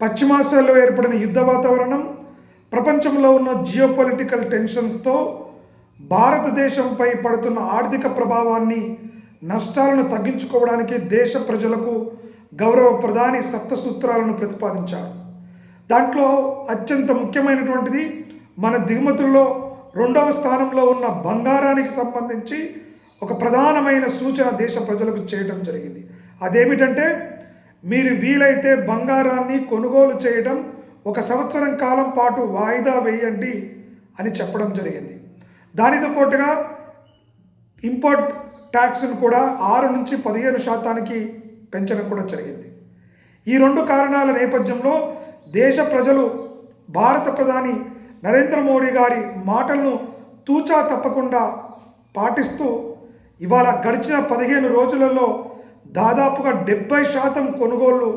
పశ్చిమాసియాలో ఏర్పడిన యుద్ధ వాతావరణం, ప్రపంచంలో ఉన్న జియోపొలిటికల్ టెన్షన్స్తో భారతదేశంపై పడుతున్న ఆర్థిక ప్రభావాన్ని, నష్టాలను తగ్గించుకోవడానికి దేశ ప్రజలకు గౌరవ ప్రధాని సప్తసూత్రాలను ప్రతిపాదించారు. దాంట్లో అత్యంత ముఖ్యమైనటువంటిది మన దిగుమతుల్లో 2వ స్థానంలో ఉన్న బంగారానికి సంబంధించి ఒక ప్రధానమైన సూచన దేశ ప్రజలకు చేయడం జరిగింది. అదేమిటంటే, మీరు వీలైతే బంగారాన్ని కొనుగోలు చేయడం 1 సంవత్సరం కాలం పాటు వాయిదా వేయండి అని చెప్పడం జరిగింది. దానితో పాటుగా ఇంపోర్ట్ ట్యాక్స్ను కూడా 6 నుంచి 15% పెంచడం కూడా జరిగింది. ఈ 2 కారణాల నేపథ్యంలో దేశ ప్రజలు భారత ప్రధాని నరేంద్ర మోడీ గారి మాటలను తూచా తప్పకుండా పాటిస్తూ ఇవాళ గడిచిన 15 రోజులలో దాదాపుగా 70% కొనుగోళ్లు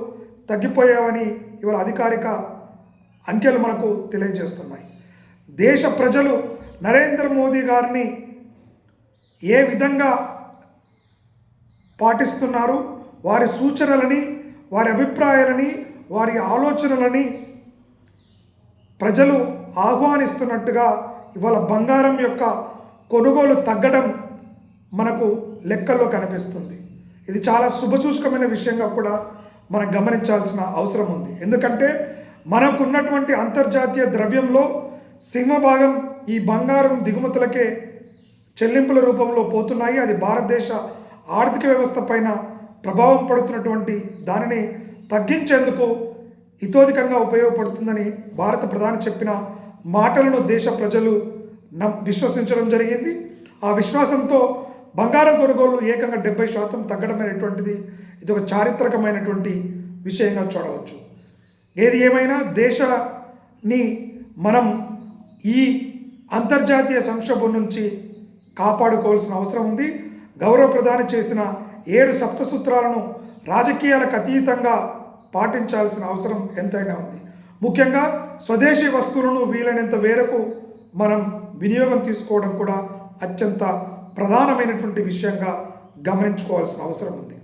తగ్గిపోయావని ఇవాళ అధికారిక అంకెలు మనకు తెలియజేస్తున్నాయి. దేశ ప్రజలు నరేంద్ర మోదీ గారిని ఏ విధంగా పాటిస్తున్నారు, వారి సూచనలని, వారి అభిప్రాయాలని, వారి ఆలోచనలని ప్రజలు ఆహ్వానిస్తున్నట్టుగా ఇవాళ బంగారం యొక్క కొనుగోలు తగ్గడం మనకు లెక్కల్లో కనిపిస్తుంది. ఇది చాలా శుభసూచకమైన విషయంగా కూడా మనం గమనించాల్సిన అవసరం ఉంది. ఎందుకంటే మనకున్నటువంటి అంతర్జాతీయ ద్రవ్యంలో సింహభాగం ఈ బంగారం దిగుమతులకే చెల్లింపుల రూపంలో పోతున్నాయి. అది భారతదేశ ఆర్థిక వ్యవస్థ పైన ప్రభావం పడుతున్నటువంటి దానిని తగ్గించేందుకు ఇతోధికంగా ఉపయోగపడుతుందని భారత ప్రధాని చెప్పిన మాటలను దేశ ప్రజలు విశ్వసించడం జరిగింది. ఆ విశ్వాసంతో బంగారం కొనుగోలు ఏకంగా 70% తగ్గడం అనేటువంటిది ఇది ఒక చారిత్రకమైనటువంటి విషయంగా చూడవచ్చు. ఏది ఏమైనా దేశాన్ని మనం ఈ అంతర్జాతీయ సంక్షోభం నుంచి కాపాడుకోవాల్సిన అవసరం ఉంది. గౌరవ ప్రధాని చేసిన 7 సప్తసూత్రాలను రాజకీయాలకు అతీతంగా పాటించాల్సిన అవసరం ఎంతైనా ఉంది. ముఖ్యంగా స్వదేశీ వస్తువులను వీలైనంత మేరకు మనం వినియోగం తీసుకోవడం కూడా అత్యంత ప్రధానమైనటువంటి విషయంగా గమనించుకోవాల్సిన అవసరం ఉంది.